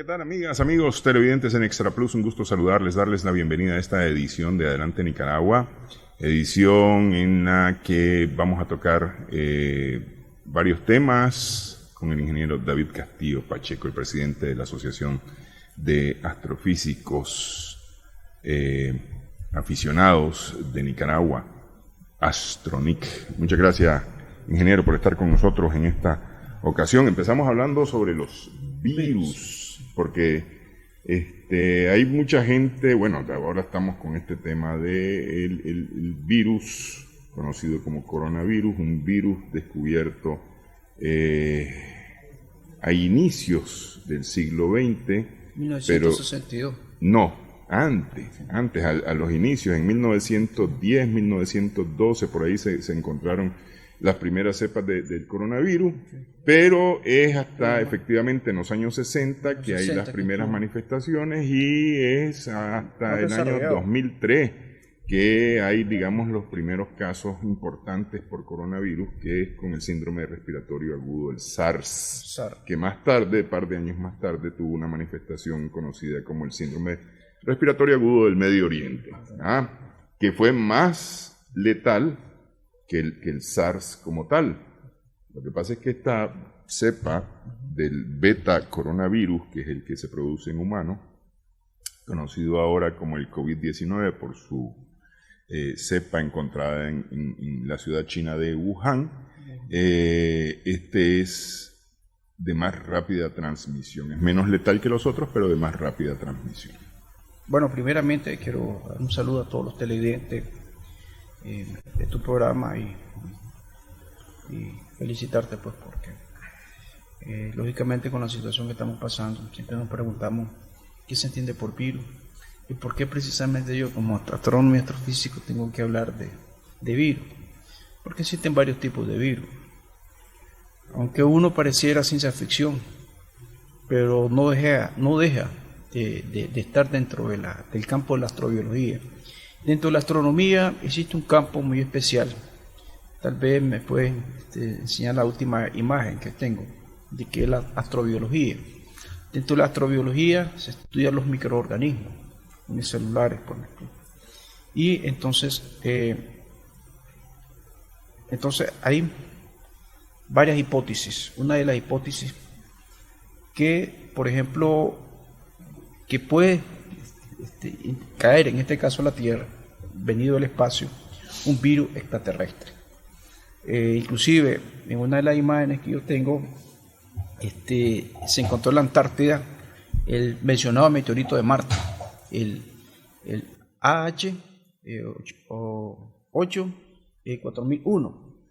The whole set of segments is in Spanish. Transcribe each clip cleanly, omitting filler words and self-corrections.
¿qué tal, amigas, amigos televidentes en Extra Plus? Un gusto saludarles, darles la bienvenida a esta edición de Adelante Nicaragua, edición en la que vamos a tocar varios temas con el ingeniero David Castillo Pacheco, el presidente de la Asociación de Astrofísicos Aficionados de Nicaragua, Astronic. Muchas gracias, ingeniero, por estar con nosotros en esta ocasión. Empezamos hablando sobre los virus, porque hay mucha gente, bueno, ahora estamos con este tema de el virus conocido como coronavirus, un virus descubierto a inicios del siglo XX, 1962. pero no, antes a los inicios, en 1910, 1912, por ahí se encontraron las primeras cepas del coronavirus, pero es hasta efectivamente en los años 60 que hay las primeras manifestaciones, y es hasta el año 2003 que hay, digamos, los primeros casos importantes por coronavirus, que es con el síndrome respiratorio agudo, el SARS, que más tarde, par de años más tarde, tuvo una manifestación conocida como el síndrome respiratorio agudo del Medio Oriente, que fue más letal que el SARS como tal. Lo que pasa es que esta cepa del beta coronavirus, que es el que se produce en humanos, conocido ahora como el COVID-19 por su cepa encontrada en la ciudad china de Wuhan, es de más rápida transmisión. Es menos letal que los otros, pero de más rápida transmisión. Bueno, primeramente quiero dar un saludo a todos los televidentes de tu programa y felicitarte, pues, porque lógicamente con la situación que estamos pasando siempre nos preguntamos qué se entiende por virus y por qué precisamente yo, como astrónomo y astrofísico, tengo que hablar de virus, porque existen varios tipos de virus, aunque uno pareciera ciencia ficción, pero no deja de estar dentro del campo de la astrobiología. Dentro de la astronomía existe un campo muy especial. Tal vez me pueden enseñar la última imagen que tengo, de que es la astrobiología. Dentro de la astrobiología se estudian los microorganismos unicelulares, por ejemplo. Y entonces hay varias hipótesis. Una de las hipótesis que, por ejemplo, que puede caer, en este caso a la Tierra, venido del espacio, un virus extraterrestre. Inclusive, en una de las imágenes que yo tengo, se encontró en la Antártida el mencionado meteorito de Marte, el AH-84001.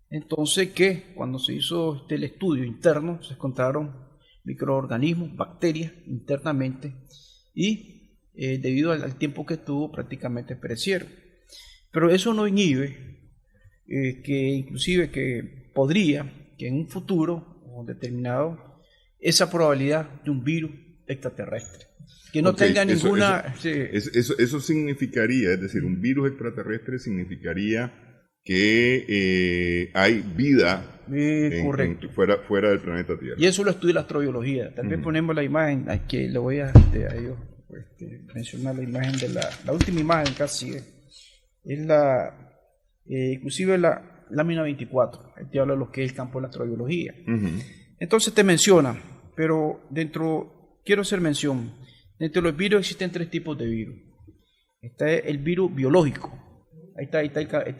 Entonces, que cuando se hizo el estudio interno, se encontraron microorganismos, bacterias internamente, y debido al tiempo que estuvo, prácticamente perecieron. Pero eso no inhibe que inclusive que podría, que en un futuro determinado, esa probabilidad de un virus extraterrestre, que no tenga ninguna... Eso significaría, es decir, un virus extraterrestre significaría que hay vida fuera del planeta Tierra. Y eso lo estudia la astrobiología. Tal vez ponemos la imagen, aquí le voy a ellos mencionar la imagen de la última imagen casi, es inclusive la lámina 24, te habla de lo que es el campo de la astrobiología. Entonces te menciona, pero quiero hacer mención, dentro de los virus existen tres tipos de virus. Está el virus biológico, ahí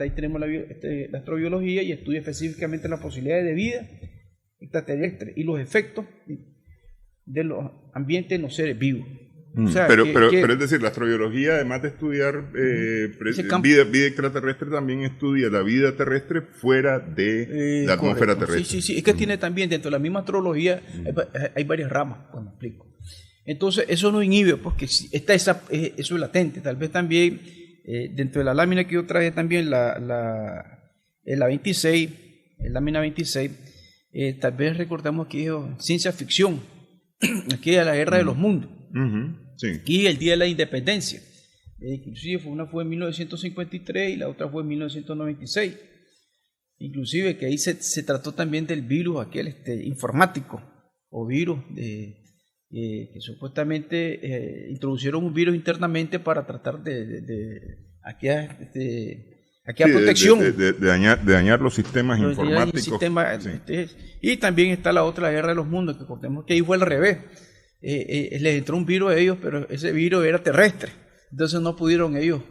tenemos la astrobiología, y estudia específicamente las posibilidades de vida extraterrestre y los efectos de los ambientes en los seres vivos. O sea, pero es decir, la astrobiología, además de estudiar vida extraterrestre, también estudia la vida terrestre fuera de la atmósfera terrestre. Sí, es que tiene también, dentro de la misma astrología, hay varias ramas, pues me explico. Entonces, eso no inhibe, porque está eso es latente. Tal vez también, dentro de la lámina que yo traje también, la 26, la lámina 26, tal vez recordamos que es ciencia ficción, aquí es la guerra de los mundos. Sí. Y el Día de la Independencia, inclusive una fue en 1953 y la otra fue en 1996. Inclusive que ahí se trató también del virus aquel informático, o virus que supuestamente introducieron un virus internamente para tratar aquella protección. De dañar los sistemas informáticos. Y también está la otra, la guerra de los mundos, que recordemos que ahí fue al revés. Les entró un virus a ellos, pero ese virus era terrestre. Entonces no pudieron ellos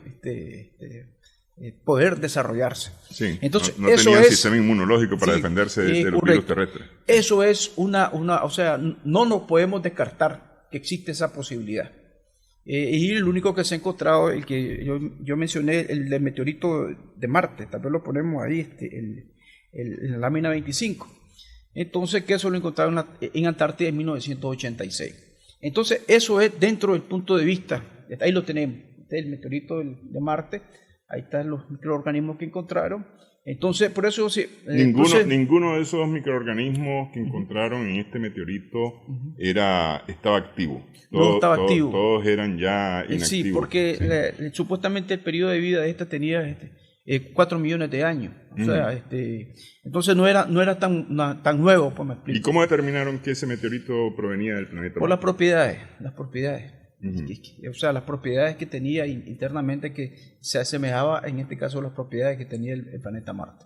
poder desarrollarse. Sí, entonces, no tenían sistema inmunológico para defenderse de los virus terrestres. Eso es o sea, no nos podemos descartar que existe esa posibilidad. Y el único que se ha encontrado, el que yo mencioné, el del meteorito de Marte, tal vez lo ponemos ahí, la lámina 25. Entonces, que eso lo encontraron en Antártida en 1986. Entonces, eso es dentro del punto de vista, ahí lo tenemos, el meteorito de Marte, ahí están los microorganismos que encontraron. Entonces, por eso sí. Ninguno de esos microorganismos que encontraron en este meteorito estaba activo. No estaba activo. Todos eran ya inactivos. Sí, porque supuestamente el periodo de vida de esta tenía 4 millones de años. O sea, entonces no era tan nuevo, pues me explico. ¿Y cómo determinaron que ese meteorito provenía del planeta Marte? Por las propiedades. O sea, las propiedades que tenía internamente, que se asemejaba en este caso a las propiedades que tenía el planeta Marte.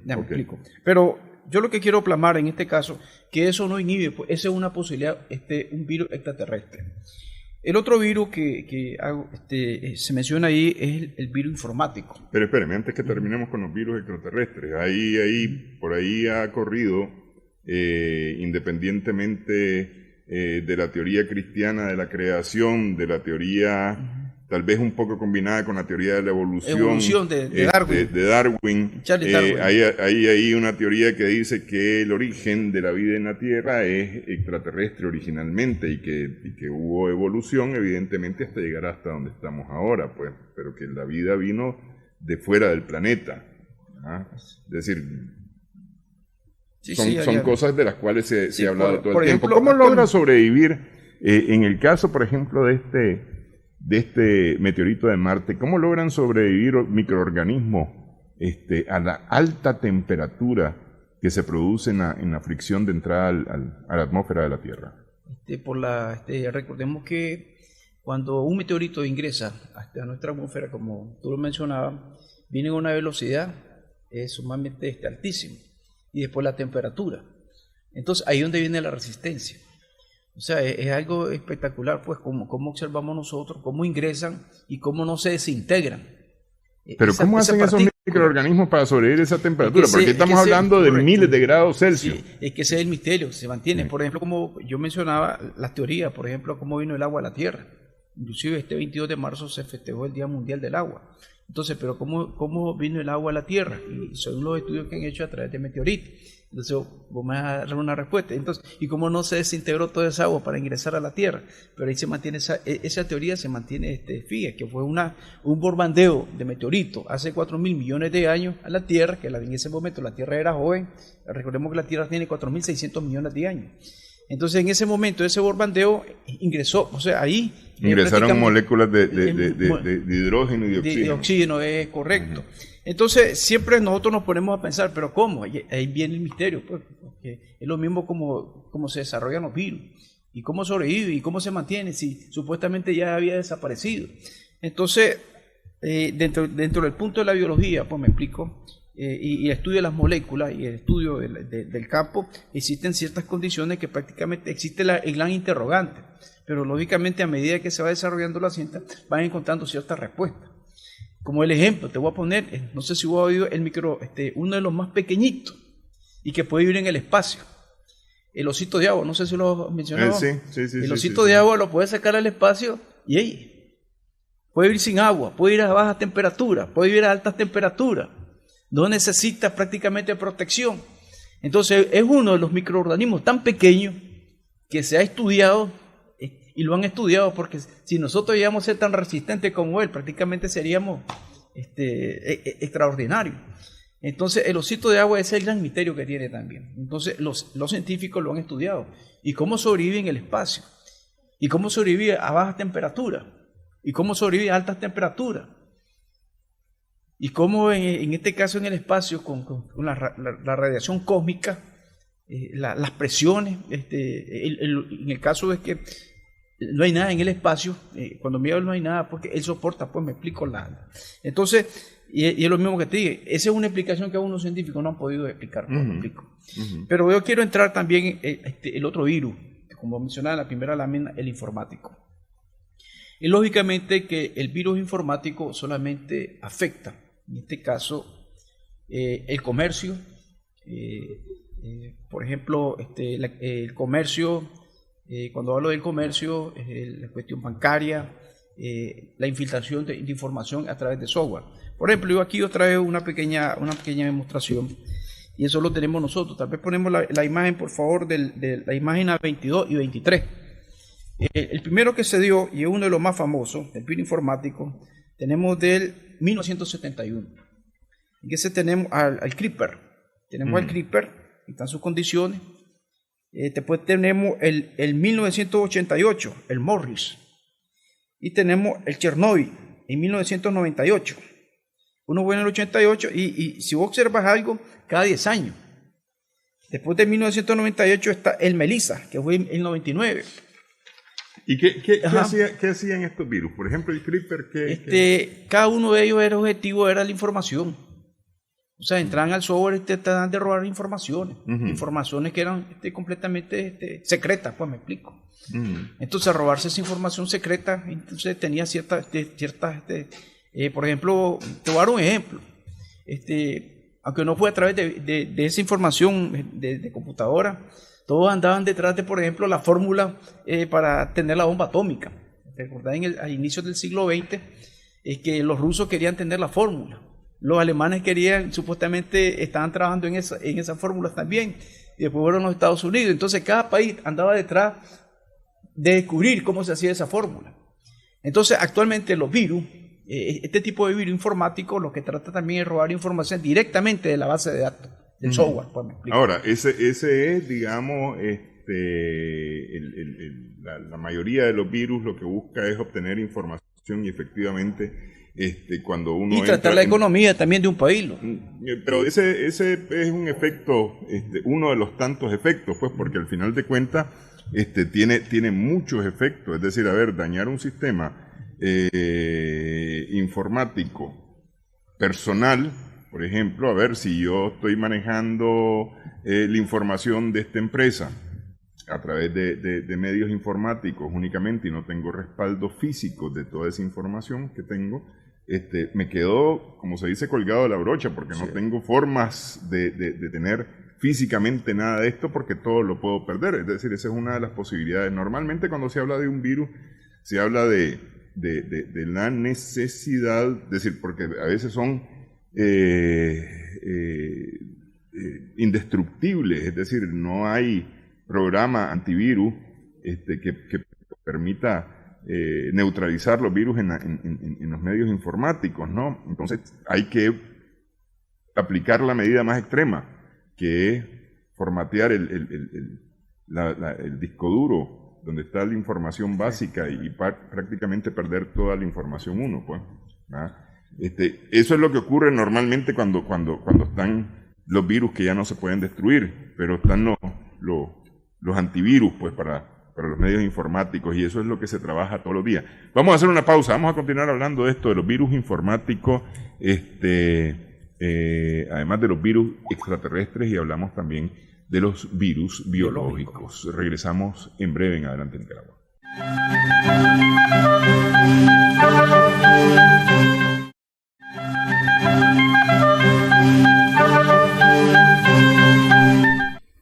Ya me explico. Pero yo lo que quiero plasmar en este caso, que eso no inhibe, pues esa es una posibilidad, un virus extraterrestre. El otro virus que se menciona ahí es el virus informático. Pero espérame, antes que terminemos con los virus extraterrestres, por ahí ha corrido, independientemente de la teoría cristiana de la creación, de la teoría tal vez un poco combinada con la teoría de la evolución de Darwin. De Darwin. Charles Darwin. Hay una teoría que dice que el origen de la vida en la Tierra es extraterrestre originalmente y que hubo evolución evidentemente hasta llegar hasta donde estamos ahora, pues, pero que la vida vino de fuera del planeta. Es decir, son cosas de las cuales se ha hablado todo el tiempo. ¿Cómo logra sobrevivir, en el caso, por ejemplo, de este meteorito de Marte, cómo logran sobrevivir microorganismos a la alta temperatura que se produce en la fricción de entrada a la atmósfera de la Tierra? Recordemos que cuando un meteorito ingresa a nuestra atmósfera, como tú lo mencionabas, viene a una velocidad sumamente altísima. Y después la temperatura. Entonces ahí es donde viene la resistencia. O sea, es algo espectacular, pues, cómo observamos nosotros, cómo ingresan y cómo no se desintegran. Pero ¿cómo hacen esos microorganismos para sobrevivir a esa temperatura? Porque estamos hablando de miles de grados Celsius. Sí, es que ese es el misterio, se mantiene. Por ejemplo, como yo mencionaba, las teorías, por ejemplo, cómo vino el agua a la Tierra. Inclusive este 22 de marzo se festejó el Día Mundial del Agua. Entonces, pero ¿cómo vino el agua a la Tierra? Y son los estudios que han hecho a través de meteoritos. Entonces, vos me vas a dar una respuesta. Entonces, ¿y cómo no se desintegró toda esa agua para ingresar a la Tierra? Pero ahí se mantiene esa teoría, se mantiene, fíjate, que fue un bombardeo de meteoritos hace 4.000 millones de años a la Tierra, que en ese momento la Tierra era joven. Recordemos que la Tierra tiene 4.600 millones de años. Entonces, en ese momento, ese bombardeo ingresó, o sea, ahí ingresaron moléculas de hidrógeno y de oxígeno. De oxígeno, es correcto. Entonces, siempre nosotros nos ponemos a pensar, ¿pero cómo? Ahí viene el misterio, pues, porque es lo mismo como se desarrollan los virus, y cómo sobrevive, y cómo se mantiene, si supuestamente ya había desaparecido. Entonces, dentro del punto de la biología, pues me explico, y el estudio de las moléculas y el estudio del campo, existen ciertas condiciones que prácticamente existe el gran interrogante, pero lógicamente a medida que se va desarrollando la ciencia van encontrando ciertas respuestas. Como el ejemplo, te voy a poner, no sé si vos has oído uno de los más pequeñitos y que puede vivir en el espacio, el osito de agua, no sé si lo has mencionado. Sí, el osito de agua lo puedes sacar al espacio y puede vivir sin agua, puede ir a bajas temperaturas, puede vivir a altas temperaturas. No necesita prácticamente protección. Entonces es uno de los microorganismos tan pequeños que se ha estudiado y lo han estudiado porque si nosotros llegamos a ser tan resistentes como él, prácticamente seríamos extraordinarios. Entonces el osito de agua es el gran misterio que tiene también. Entonces los científicos lo han estudiado. Y cómo sobrevive en el espacio. Y cómo sobrevive a bajas temperaturas. Y cómo sobrevive a altas temperaturas. Y cómo en este caso en el espacio, con la radiación cósmica, las presiones. En el caso de que no hay nada en el espacio, cuando me hablo no hay nada, porque él soporta, pues me explico entonces, y es lo mismo que te dije, esa es una explicación que aún los científicos no han podido explicar, pues, me explico. Pero yo quiero entrar también en el otro virus, como mencionaba en la primera lámina, el informático. Y lógicamente que el virus informático solamente afecta, en este caso, el comercio, por ejemplo, el comercio, cuando hablo del comercio, la cuestión bancaria, la infiltración de información a través de software. Por ejemplo, yo aquí os traigo una pequeña demostración, y eso lo tenemos nosotros. Tal vez ponemos la imagen, por favor, de la imagen a 22 y 23. El primero que se dio, y es uno de los más famosos, el virus informático, tenemos del 1971. En ese tenemos al Creeper. Tenemos al Creeper, están sus condiciones. Después tenemos el 1988, el Morris. Y tenemos el Chernobyl en 1998. Uno fue en el 88 y si vos observas algo, cada 10 años. Después de 1998 está el Melissa, que fue en el 99. ¿Y qué hacían estos virus? Por ejemplo, el Creeper, cada uno de ellos era objetivo, era la información. O sea, entraban al software y trataban de robar informaciones. Informaciones que eran completamente secretas, pues me explico. Entonces, robarse esa información secreta, entonces tenía ciertas por ejemplo, te voy a dar un ejemplo. Aunque no fue a través de esa información de computadora, todos andaban detrás de, por ejemplo, la fórmula para tener la bomba atómica. ¿Recordad al inicio del siglo XX que los rusos querían tener la fórmula? Los alemanes supuestamente estaban trabajando en esa fórmula también, y después fueron los Estados Unidos. Entonces cada país andaba detrás de descubrir cómo se hacía esa fórmula. Entonces actualmente los virus, este tipo de virus informático, lo que trata también es robar información directamente de la base de datos, del software. Pues me explico. Ahora, ese es, digamos, la mayoría de los virus lo que busca es obtener información y efectivamente cuando uno y tratar la economía también de un país. Pero ese es un efecto, uno de los tantos efectos, pues, porque al final de cuentas tiene muchos efectos. Es decir, dañar un sistema informático personal, por ejemplo, si yo estoy manejando la información de esta empresa a través de medios informáticos únicamente y no tengo respaldo físico de toda esa información que tengo, me quedo, como se dice, colgado de la brocha, porque no tengo formas de tener físicamente nada de esto, porque todo lo puedo perder. Es decir, esa es una de las posibilidades. Normalmente cuando se habla de un virus, se habla de la necesidad, es decir, porque a veces son indestructibles, es decir, no hay programa antivirus que permita neutralizar los virus en los medios informáticos, ¿no? Entonces hay que aplicar la medida más extrema, que es formatear el disco duro donde está la información básica y prácticamente perder toda la información uno, pues. Eso es lo que ocurre normalmente cuando están los virus que ya no se pueden destruir, pero están los antivirus, pues, para los medios informáticos, y eso es lo que se trabaja todos los días. Vamos a hacer una pausa, vamos a continuar hablando de esto, de los virus informáticos, además de los virus extraterrestres, y hablamos también de los virus biológicos. Regresamos en breve en Adelante Nicaragua.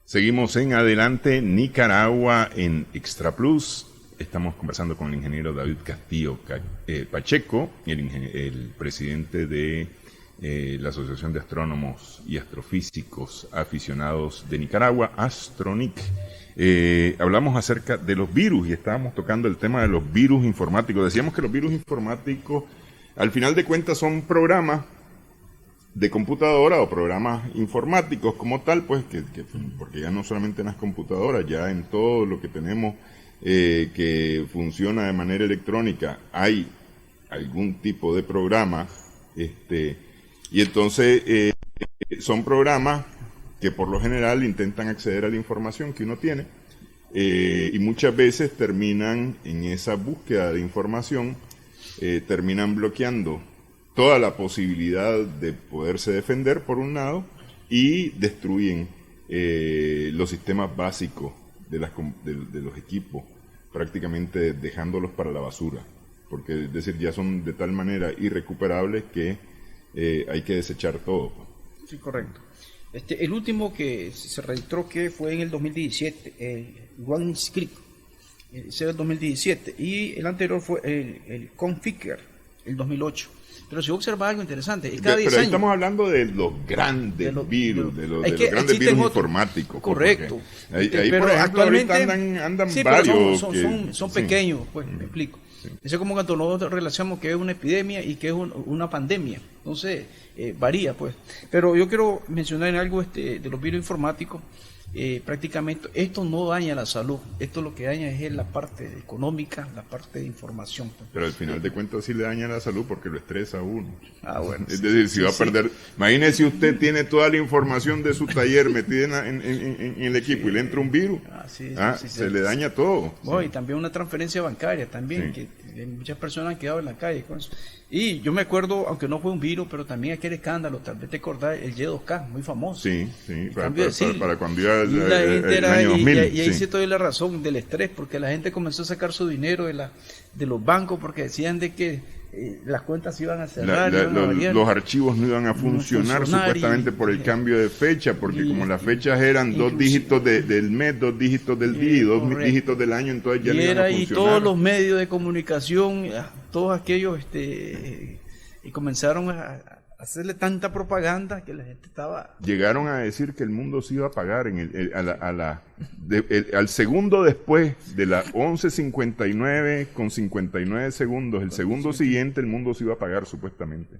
Seguimos en Adelante Nicaragua en Extra Plus. Estamos conversando con el ingeniero David Castillo Pacheco, el presidente de la Asociación de Astrónomos y Astrofísicos Aficionados de Nicaragua, Astronic. Hablamos acerca de los virus y estábamos tocando el tema de los virus informáticos. Decíamos que los virus informáticos, al final de cuentas, son programas de computadora o programas informáticos como tal, pues, porque ya no solamente en las computadoras, ya en todo lo que tenemos que funciona de manera electrónica hay algún tipo de programa, y entonces son programas que por lo general intentan acceder a la información que uno tiene y muchas veces terminan en esa búsqueda de información, terminan bloqueando toda la posibilidad de poderse defender por un lado y destruyen los sistemas básicos de los equipos, prácticamente dejándolos para la basura, porque es decir, ya son de tal manera irrecuperables que hay que desechar todo. Sí, correcto. El último que se registró que fue en el 2017, el One Script, ese era el 2017, y el anterior fue el Configure, el 2008. Pero si observa algo interesante, cada 10 pero ahí años, estamos hablando de los grandes virus, de los grandes virus informáticos. Correcto. Ahí, pero por ejemplo, actualmente andan sí, varios. Son pequeños, pues, me explico. Eso es como cuando nosotros relacionamos que es una epidemia y que es una pandemia. Entonces, varía, pues. Pero yo quiero mencionar en algo de los virus informáticos. Prácticamente esto no daña la salud, esto lo que daña es la parte económica, la parte de información. Pero al final de cuentas sí le daña la salud porque lo estresa a uno. Bueno. Es decir, si va a perder, imagínese usted tiene toda la información de su taller metida en el equipo y le entra un virus, se le daña todo. Y también una transferencia bancaria también, que muchas personas han quedado en la calle con eso. Y yo me acuerdo, aunque no fue un virus, pero también aquel escándalo, tal vez te acordás, el Y2K, muy famoso. Sí, para cuando iba la gente el año 2000. Y ahí sí te doy la razón del estrés, porque la gente comenzó a sacar su dinero de los bancos porque decían de que las cuentas se iban a cerrar. Los archivos no iban a funcionar supuestamente por el cambio de fecha, porque como las fechas eran 2 dígitos del mes, 2 dígitos del día y 2 dígitos del año, entonces ya no iban a funcionar. Y todos los medios de comunicación, todos aquellos, y comenzaron a hacerle tanta propaganda que la gente estaba... Llegaron a decir que el mundo se iba a apagar al segundo después de las 11:59 con 59 segundos, el segundo siguiente el mundo se iba a apagar supuestamente.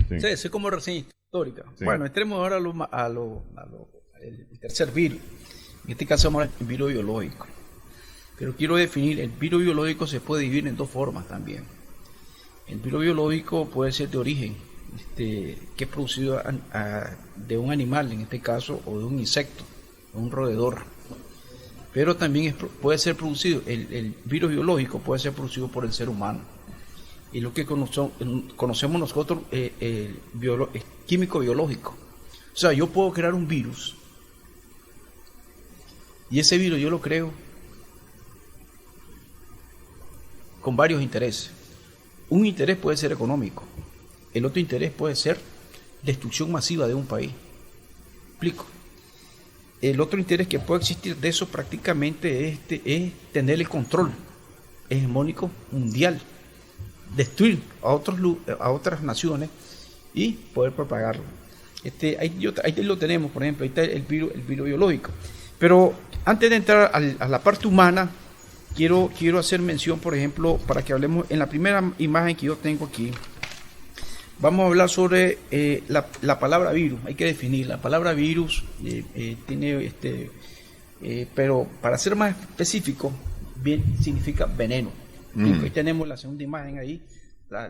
Sí, es como reseña histórica. Sí. Bueno, entremos ahora el tercer virus. En este caso vamos al virus biológico. Pero quiero definir, el virus biológico se puede dividir en 2 formas también. El virus biológico puede ser de origen, que es producido de un animal, en este caso, o de un insecto, o un roedor. Pero también puede ser producido, el virus biológico puede ser producido por el ser humano. Y lo que conocemos nosotros, químico biológico. O sea, yo puedo crear un virus, y ese virus yo lo creo con varios intereses. Un interés puede ser económico. El otro interés puede ser destrucción masiva de un país. ¿Explico? El otro interés que puede existir de eso prácticamente es tener el control hegemónico mundial, destruir a otras naciones y poder propagarlo. Ahí lo tenemos, por ejemplo, ahí está el virus biológico. Pero antes de entrar a la parte humana, quiero hacer mención, por ejemplo, para que hablemos en la primera imagen que yo tengo aquí. Vamos a hablar sobre la palabra virus. Hay que definir. La palabra virus tiene, pero para ser más específico, bien significa veneno. Ahí tenemos la segunda imagen ahí,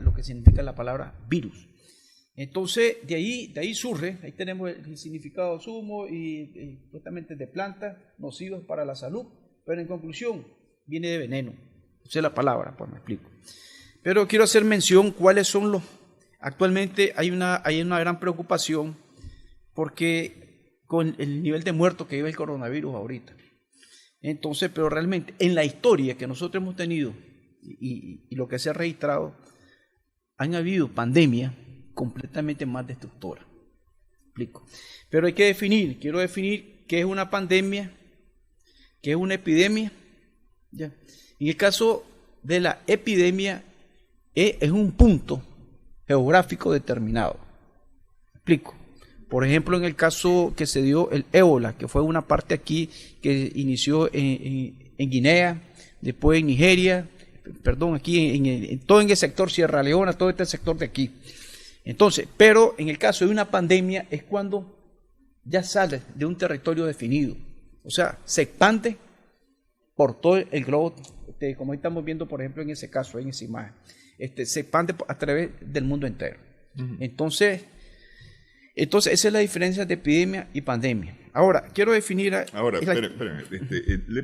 lo que significa la palabra virus. Entonces, de ahí surge, ahí tenemos el significado sumo y justamente de plantas nocivas para la salud, pero en conclusión, viene de veneno. Esa es la palabra, pues me explico. Pero quiero hacer mención cuáles son los... Actualmente hay una gran preocupación porque con el nivel de muertos que lleva el coronavirus ahorita. Entonces, pero realmente en la historia que nosotros hemos tenido y lo que se ha registrado, han habido pandemias completamente más destructoras. Explico. Pero quiero definir qué es una pandemia, qué es una epidemia. Ya. En el caso de la epidemia, es un punto geográfico determinado. Explico. Por ejemplo, en el caso que se dio el ébola, que fue una parte aquí que inició en Guinea, después en Nigeria, aquí todo en el sector Sierra Leona, todo este sector de aquí. Entonces, pero en el caso de una pandemia es cuando ya sale de un territorio definido, o sea, se expande por todo el globo, como estamos viendo, por ejemplo, en ese caso, en esa imagen, se expande a través del mundo entero. Uh-huh. Entonces, Entonces, esa es la diferencia de epidemia y pandemia. Ahora, quiero definir... Ahora, espérame. La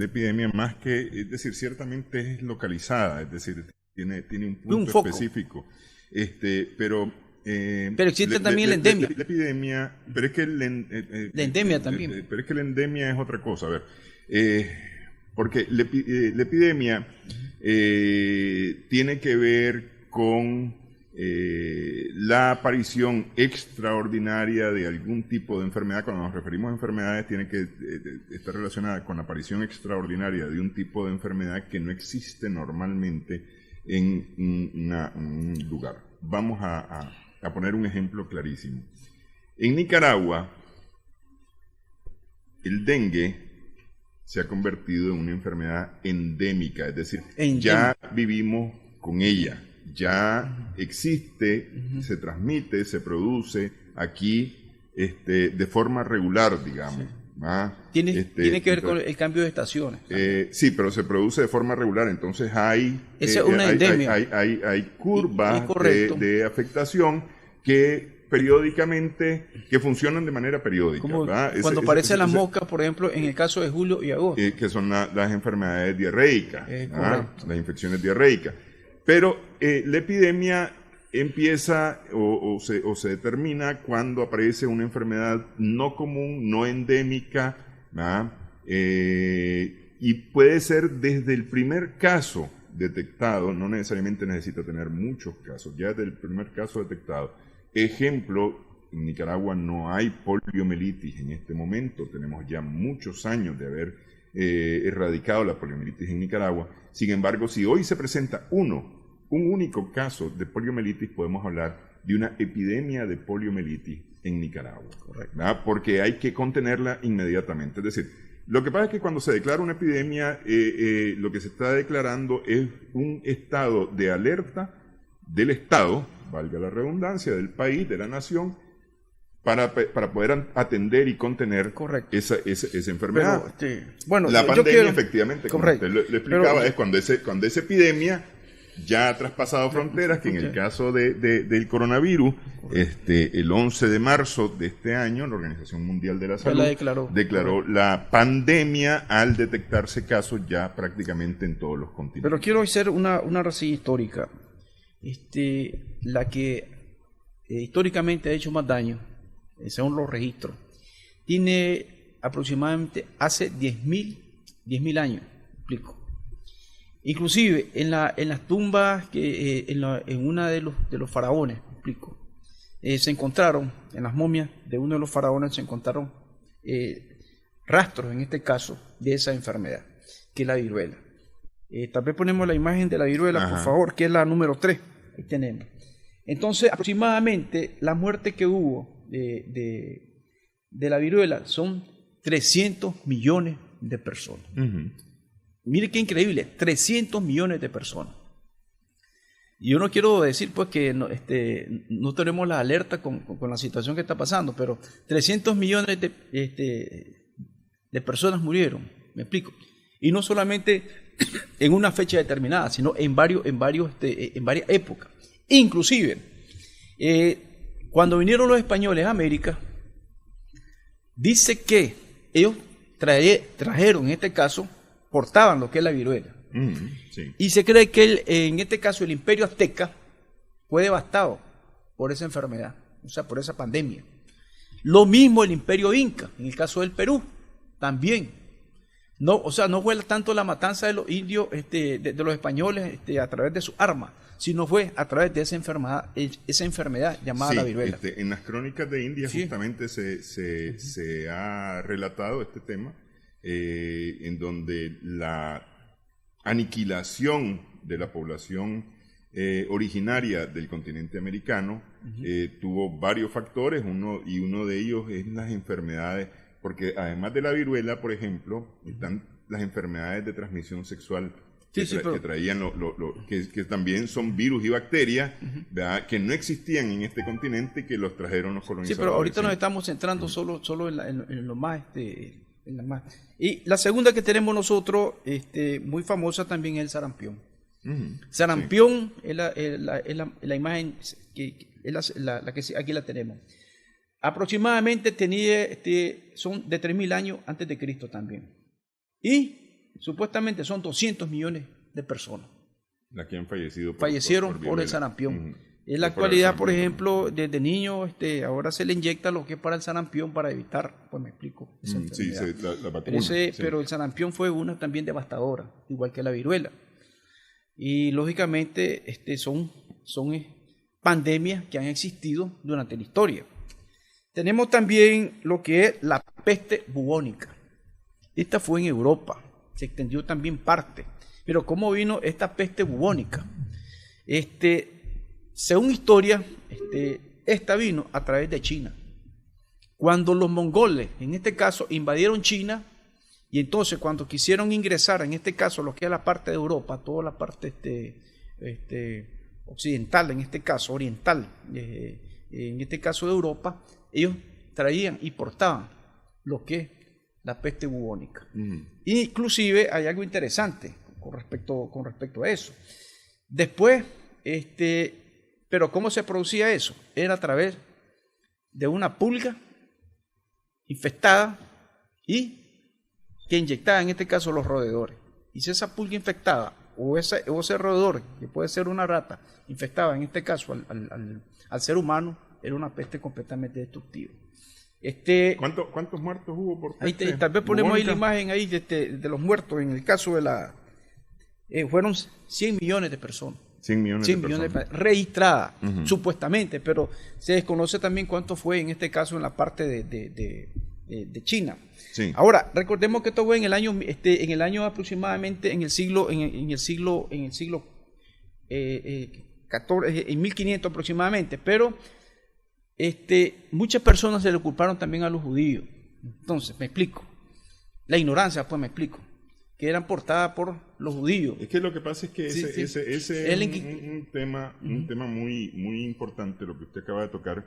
epidemia más que, es decir, ciertamente es localizada, es decir, tiene un punto específico. Pero existe también la endemia. La epidemia, pero es que la endemia también. Pero es que la endemia es otra cosa. A ver, porque la epidemia tiene que ver con la aparición extraordinaria de algún tipo de enfermedad. Cuando nos referimos a enfermedades, tiene que estar relacionada con la aparición extraordinaria de un tipo de enfermedad que no existe normalmente en un lugar. Vamos a poner un ejemplo clarísimo. En Nicaragua, el dengue se ha convertido en una enfermedad endémica, es decir, ya vivimos con ella, ya existe, se transmite, se produce aquí de forma regular, digamos. Tiene que ver con el cambio de estaciones. Sí, pero se produce de forma regular, entonces hay curvas de afectación que periódicamente, que funcionan de manera periódica. Como cuando aparecen las moscas, por ejemplo, en el caso de julio y agosto. Que son las enfermedades diarreicas, las infecciones diarreicas. Pero la epidemia empieza o se determina cuando aparece una enfermedad no común, no endémica, y puede ser desde el primer caso detectado, no necesariamente necesita tener muchos casos, ya desde el primer caso detectado. Ejemplo, en Nicaragua no hay poliomielitis en este momento, tenemos ya muchos años de haber erradicado la poliomielitis en Nicaragua. Sin embargo, si hoy se presenta un único caso de poliomielitis, podemos hablar de una epidemia de poliomielitis en Nicaragua. Correcto. Porque hay que contenerla inmediatamente. Es decir, lo que pasa es que cuando se declara una epidemia, lo que se está declarando es un estado de alerta del Estado, valga la redundancia, del país, de la nación, para poder atender y contener esa enfermedad. Pero, la pandemia, efectivamente, como usted lo explicaba, es cuando esa epidemia ya ha traspasado fronteras, que en el caso del coronavirus, el 11 de marzo de este año, la Organización Mundial de la Salud declaró la pandemia al detectarse casos ya prácticamente en todos los continentes. Pero quiero hacer una reseña histórica. La que históricamente ha hecho más daño, según los registros, tiene aproximadamente hace 10.000 años, explico. Inclusive en las tumbas, en una de los faraones, explico, se encontraron, en las momias de uno de los faraones se encontraron rastros, en este caso, de esa enfermedad, que es la viruela. Tal vez ponemos la imagen de la viruela, por favor, que es la número 3. Ahí tenemos. Entonces, aproximadamente, la muerte que hubo de la viruela son 300 millones de personas. Mire qué increíble, 300 millones de personas. Y yo no quiero decir pues que no tenemos la alerta con la situación que está pasando, pero 300 millones de personas murieron, me explico. Y no solamente en una fecha determinada, sino en varias épocas. Inclusive, cuando vinieron los españoles a América, dice que ellos trajeron, en este caso, portaban lo que es la viruela. Sí. Y se cree que en este caso el imperio azteca fue devastado por esa enfermedad, o sea, por esa pandemia. Lo mismo el imperio inca, en el caso del Perú, también. No, o sea, no fue tanto la matanza de los indios, de los españoles a través de sus armas, sino fue a través de esa enfermedad llamada la viruela. En las crónicas de India justamente se ha relatado este tema, en donde la aniquilación de la población originaria del continente americano tuvo varios factores, uno de ellos es las enfermedades, porque además de la viruela, por ejemplo, están las enfermedades de transmisión sexual que traían, que también son virus y bacterias, ¿verdad?, que no existían en este continente y que los trajeron los colonizadores. Sí, pero ahorita nos estamos centrando solo en lo más... Y la segunda que tenemos nosotros, muy famosa también, es el sarampión. Sarampión es la imagen la que aquí la tenemos. Aproximadamente son de 3.000 años antes de Cristo también. Y supuestamente son 200 millones de personas. Las que han fallecido fallecieron por el sarampión. En la actualidad, por ejemplo, desde niño, ahora se le inyecta lo que es para el sarampión para evitar, pues me explico. La vacuna. Pero el sarampión fue una también devastadora, igual que la viruela. Y lógicamente son pandemias que han existido durante la historia. Tenemos también lo que es la peste bubónica. Esta fue en Europa, se extendió también parte. Pero ¿cómo vino esta peste bubónica? Según historia, esta vino a través de China. Cuando los mongoles, en este caso, invadieron China, y entonces cuando quisieron ingresar, en este caso, lo que es la parte de Europa, toda la parte occidental, en este caso, oriental, en este caso de Europa, ellos traían y portaban lo que es la peste bubónica. Inclusive hay algo interesante con respecto a eso. Después, pero ¿cómo se producía eso? Era a través de una pulga infectada y que inyectaba en este caso los roedores. Y si esa pulga infectada o ese roedor, que puede ser una rata, infectaba en este caso al ser humano, era una peste completamente destructiva. ¿Cuántos muertos hubo por peste? Tal vez ponemos ahí la imagen ahí de los muertos. En el caso de fueron 100 millones de personas. 100 millones de personas registradas, supuestamente, pero se desconoce también cuánto fue en este caso en la parte de China. Sí. Ahora, recordemos que esto fue en el año aproximadamente en el siglo 14, en 1500 aproximadamente, pero muchas personas se le culparon también a los judíos. Entonces, me explico. La ignorancia, pues me explico. Que eran portadas por los judíos. Es que lo que pasa es que ese es un tema muy, muy importante, lo que usted acaba de tocar.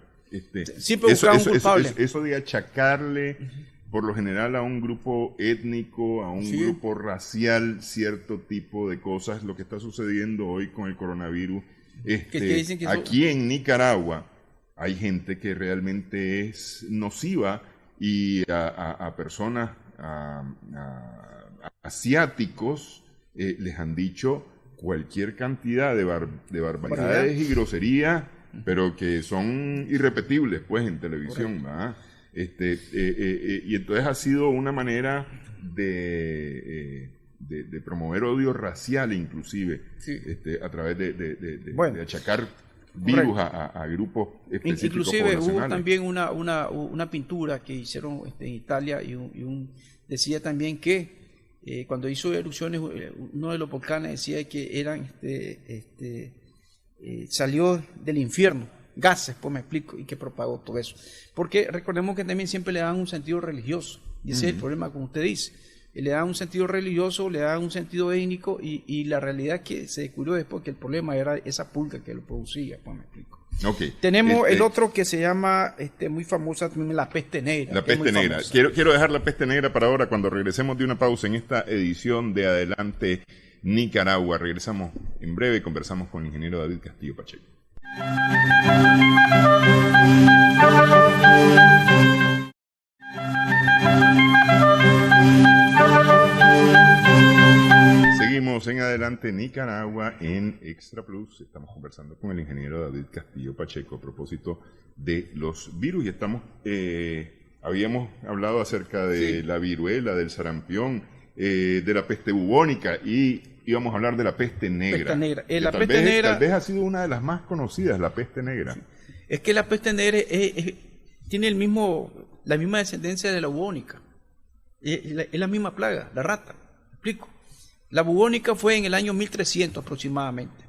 Siempre buscaban un culpable. Eso de achacarle, por lo general, a un grupo étnico, a un grupo racial, cierto tipo de cosas, lo que está sucediendo hoy con el coronavirus. Aquí en Nicaragua hay gente que realmente es nociva y a personas asiáticos les han dicho cualquier cantidad de barbaridades y groserías, pero que son irrepetibles pues en televisión, ¿verdad? Y entonces ha sido una manera de promover odio racial inclusive, a través de achacar virus a grupos específicos inclusive poblacionales. Hubo también una pintura que hicieron en Italia y decía también que cuando hizo erupciones uno de los volcanes decía que eran salió del infierno, gases, pues me explico, y que propagó todo eso. Porque recordemos que también siempre le dan un sentido religioso, y ese es el problema, como usted dice. Le dan un sentido religioso, le dan un sentido étnico, y la realidad es que se descubrió después que el problema era esa pulga que lo producía, pues me explico. Okay. Tenemos el otro que se llama, muy famosa también, la peste negra. La peste negra. Quiero dejar la peste negra para ahora, cuando regresemos de una pausa en esta edición de Adelante Nicaragua. Regresamos en breve y conversamos con el ingeniero David Castillo Pacheco. Seguimos en Adelante Nicaragua en Extra Plus. Estamos conversando con el ingeniero David Castillo Pacheco a propósito de los virus y habíamos hablado acerca de la viruela, del sarampión, de la peste bubónica y íbamos a hablar de la peste negra. Tal vez ha sido una de las más conocidas, la peste negra. Sí. Es que la peste negra tiene la misma descendencia de la bubónica. Es la misma plaga, la rata. ¿Me explico? La bubónica fue en el año 1300 aproximadamente.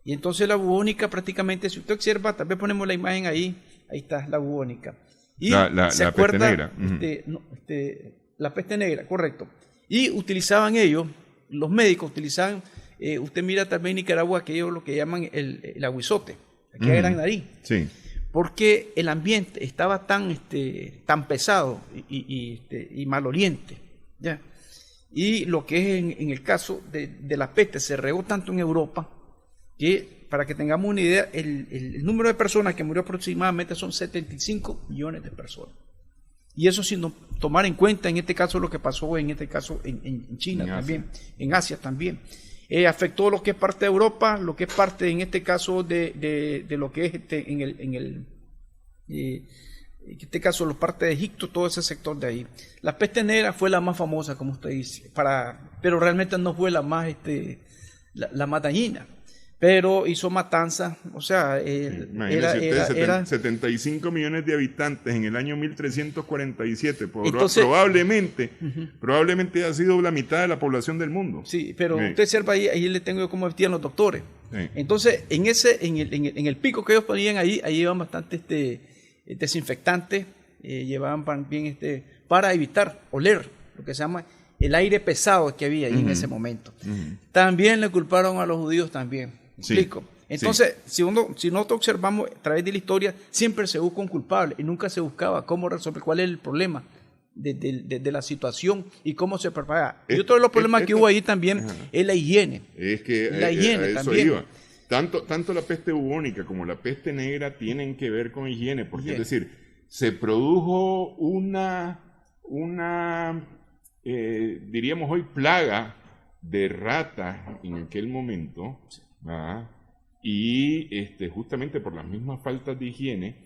Y entonces la bubónica prácticamente, si usted observa, tal vez ponemos la imagen ahí está la bubónica. Y se acuerda, peste negra. La peste negra, correcto. Y utilizaban ellos, los médicos utilizaban, usted mira también en Nicaragua, que ellos lo que llaman el aguizote, aquí hay gran nariz. Sí. Porque el ambiente estaba tan pesado y maloliente, ¿ya? Y lo que es en el caso de la peste, se regó tanto en Europa que, para que tengamos una idea, el número de personas que murió aproximadamente son 75 millones de personas. Y eso sin tomar en cuenta, en este caso, lo que pasó en este caso en China también, en Asia también. Afectó lo que es parte de Europa, lo que es parte, en este caso, de lo que es en este caso, la parte de Egipto, todo ese sector de ahí. La peste negra fue la más famosa, como usted dice, pero realmente no fue la más, la más dañina. Pero hizo matanza, o sea, era 75 millones de habitantes en el año 1347, entonces, probablemente ha sido la mitad de la población del mundo. Sí, pero usted observa ahí le tengo yo cómo vestían los doctores. Sí. Entonces, en el pico que ellos ponían ahí llevaban bastante desinfectantes, llevaban también para evitar oler, lo que se llama el aire pesado que había ahí en ese momento. También le culparon a los judíos también. ¿Explico? Entonces, si nosotros observamos a través de la historia, siempre se busca un culpable y nunca se buscaba cómo resolver, cuál es el problema de la situación y cómo se propaga. Y otro de los problemas que hubo ahí también es la higiene. Es que la higiene eso también. Iba. Tanto la peste bubónica como la peste negra tienen que ver con higiene, porque es decir, se produjo diríamos hoy, plaga de ratas en aquel momento. Y justamente por las mismas faltas de higiene,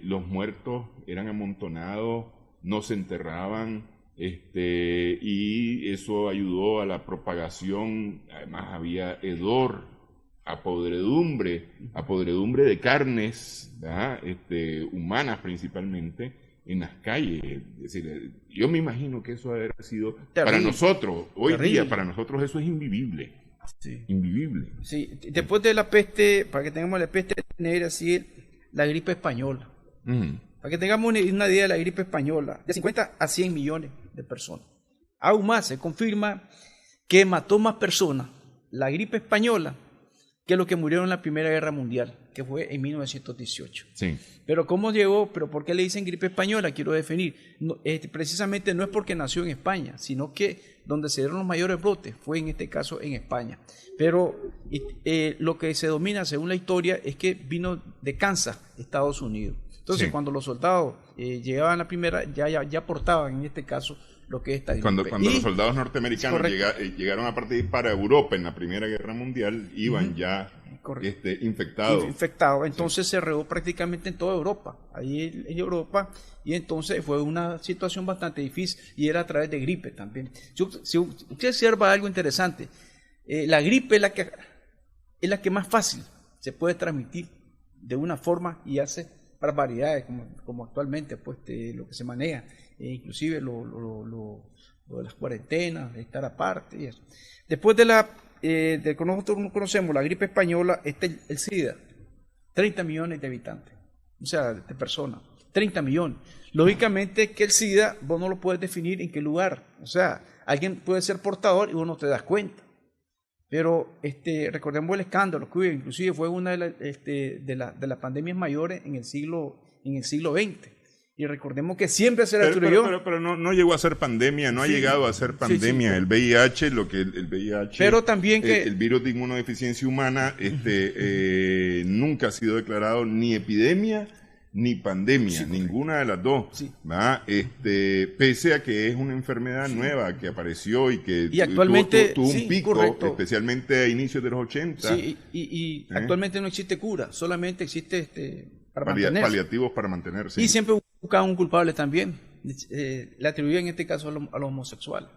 los muertos eran amontonados, no se enterraban, y eso ayudó a la propagación. Además había hedor, a podredumbre de carnes, humanas principalmente, en las calles. Es decir, yo me imagino que eso debe haber sido terrible. Para nosotros, hoy día, para nosotros eso es invivible. Sí. Invivible. Sí. Después de la peste, para que tengamos la peste negra, sí, la gripe española. Para que tengamos una idea de la gripe española, de 50 a 100 millones de personas. Aún más, se confirma que mató más personas la gripe española que los que murieron en la Primera Guerra Mundial, que fue en 1918. Sí. Pero ¿cómo llegó? ¿Pero por qué le dicen gripe española? Quiero definir. No, precisamente no es porque nació en España, sino que donde se dieron los mayores brotes fue en este caso en España. Pero lo que se domina según la historia es que vino de Kansas, Estados Unidos. Entonces, cuando los soldados llegaban a la primera, ya portaban en este caso lo que es esta gripe. Cuando los soldados norteamericanos llegaron a partir para Europa en la Primera Guerra Mundial, iban ya infectados. Entonces se regó prácticamente en toda Europa, ahí en Europa, y entonces fue una situación bastante difícil, y era a través de gripe también. Si usted observa algo interesante, la gripe es la que más fácil se puede transmitir de una forma y hace barbaridades como actualmente pues lo que se maneja, inclusive lo de las cuarentenas, de estar aparte y eso. Después de que nosotros conocemos la gripe española, el SIDA, 30 millones de habitantes, o sea, de personas, 30 millones. Lógicamente que el SIDA vos no lo puedes definir en qué lugar, o sea, alguien puede ser portador y vos no te das cuenta. Pero recordemos el escándalo que hubo, inclusive fue una de las pandemias mayores en el siglo XX. Y recordemos que siempre se destruyó. Pero no llegó a ser pandemia, no ha llegado a ser pandemia. Sí. El VIH, el VIH, pero también el virus de inmunodeficiencia humana, nunca ha sido declarado ni epidemia ni pandemia, ninguna de las dos. Sí. Pese a que es una enfermedad nueva que apareció y que actualmente tuvo un pico, especialmente a inicios de los 80. Sí, y actualmente no existe cura, solamente existe paliativos para mantenerse. Y siempre buscaban un culpable también. Le atribuían en este caso a los homosexuales.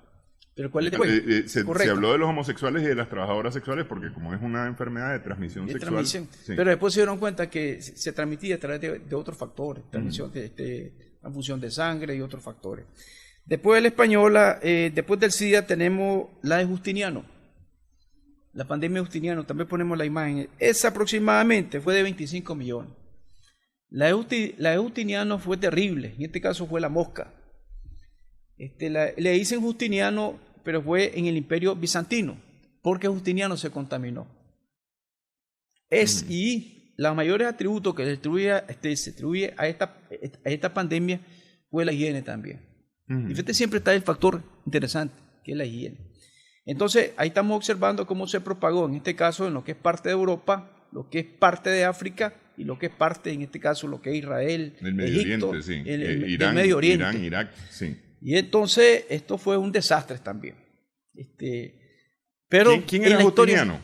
Pero ¿cuál es se habló de los homosexuales y de las trabajadoras sexuales porque como es una enfermedad de transmisión sexual. Sí. Pero después se dieron cuenta que se transmitía a través de otros factores, transmisión transfusión de sangre y otros factores. Después de la española, después del SIDA tenemos la de Justiniano. La pandemia de Justiniano, también ponemos la imagen. Esa aproximadamente fue de 25 millones. La de Justiniano fue terrible, en este caso fue la mosca. Le dicen Justiniano, pero fue en el Imperio Bizantino, porque Justiniano se contaminó. Y los mayores atributos que se atribuye a esta pandemia fue la higiene también. Y fíjate, siempre está el factor interesante, que es la higiene. Entonces, ahí estamos observando cómo se propagó, en este caso, en lo que es parte de Europa, lo que es parte de África y lo que es parte, en este caso, lo que es Israel, el Medio Egipto, Oriente, sí. Irán, Medio Oriente. Irán, Irak, sí. Y entonces, esto fue un desastre también. Pero ¿Quién era Justiniano?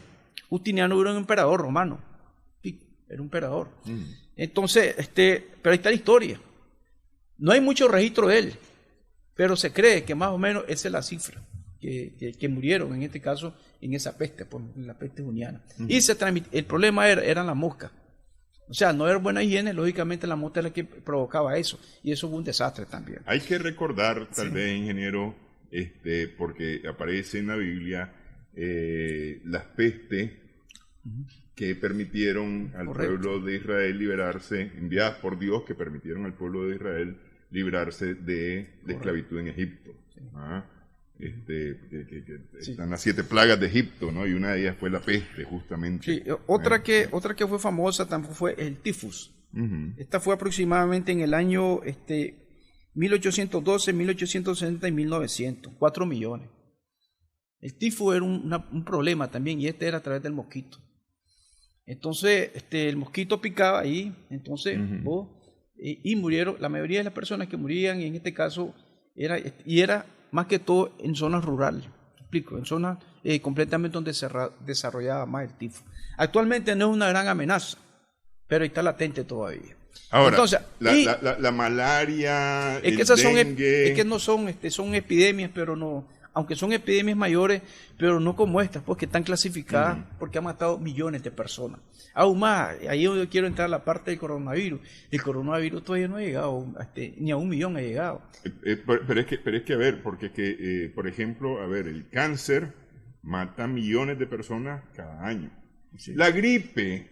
Justiniano era un emperador romano. Sí, era un emperador. Entonces, pero ahí está la historia. No hay mucho registro de él, pero se cree que más o menos esa es la cifra que murieron, en este caso, en esa peste, por la peste juniana. Y el problema eran las moscas. O sea, no era buena higiene, lógicamente la mosca es la que provocaba eso, y eso fue un desastre también. Hay que recordar, tal vez, ingeniero, porque aparece en la Biblia las pestes que permitieron al pueblo de Israel liberarse, enviadas por Dios, que permitieron al pueblo de Israel librarse de la esclavitud en Egipto. Sí. Están las 7 plagas de Egipto, ¿no? Y una de ellas fue la peste, justamente. Sí, otra que fue famosa también fue el tifus. Esta fue aproximadamente en el año 1812, 1860 y 1900, 4 millones. El tifus era un problema también, y era a través del mosquito. Entonces, el mosquito picaba ahí, entonces, y murieron, la mayoría de las personas que morían, en este caso, era más que todo en zonas rurales, explico, en zonas completamente donde se desarrollaba más el tifus. Actualmente no es una gran amenaza, pero está latente todavía. Ahora, entonces, la malaria, es que esas dengue... es que no son epidemias, pero no, aunque son epidemias mayores, pero no como estas, porque están clasificadas, porque han matado millones de personas. Aún más, ahí es donde quiero entrar a la parte del coronavirus. El coronavirus todavía no ha llegado, ni a 1 millón ha llegado. Pero es que a ver, porque por ejemplo, el cáncer mata millones de personas cada año. Sí. La gripe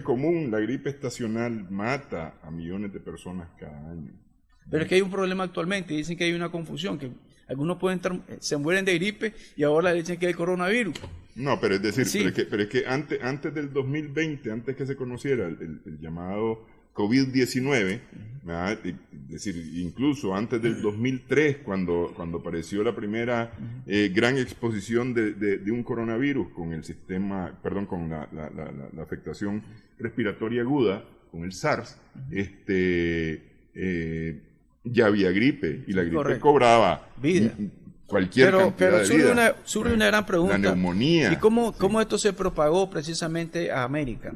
común, la gripe estacional mata a millones de personas cada año. Pero es que hay un problema actualmente, dicen que hay una confusión, que algunos se mueren de gripe y ahora dicen que hay coronavirus. No, pero es decir, sí. pero es que antes del 2020, antes que se conociera el llamado COVID-19, es decir, incluso antes del 2003, cuando apareció la primera gran exposición de un coronavirus con el sistema, con la afectación respiratoria aguda, con el SARS, ya había gripe, y la gripe cobraba vida. Cualquier cantidad de vida. Surge una gran pregunta. La neumonía. ¿Y cómo esto se propagó precisamente a América?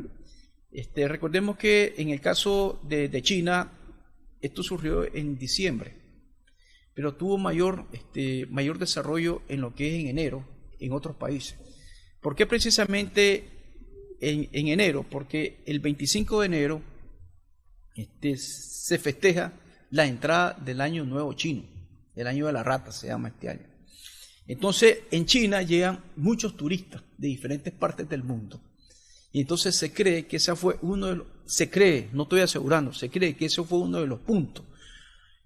Recordemos que en el caso de China, esto surgió en diciembre, pero tuvo mayor desarrollo en lo que es en enero en otros países. ¿Por qué precisamente en enero? Porque el 25 de enero se festeja la entrada del año nuevo chino, el año de la rata se llama este año. Entonces, en China llegan muchos turistas de diferentes partes del mundo. Y entonces se cree que ese fue no estoy asegurando, se cree que ese fue uno de los puntos.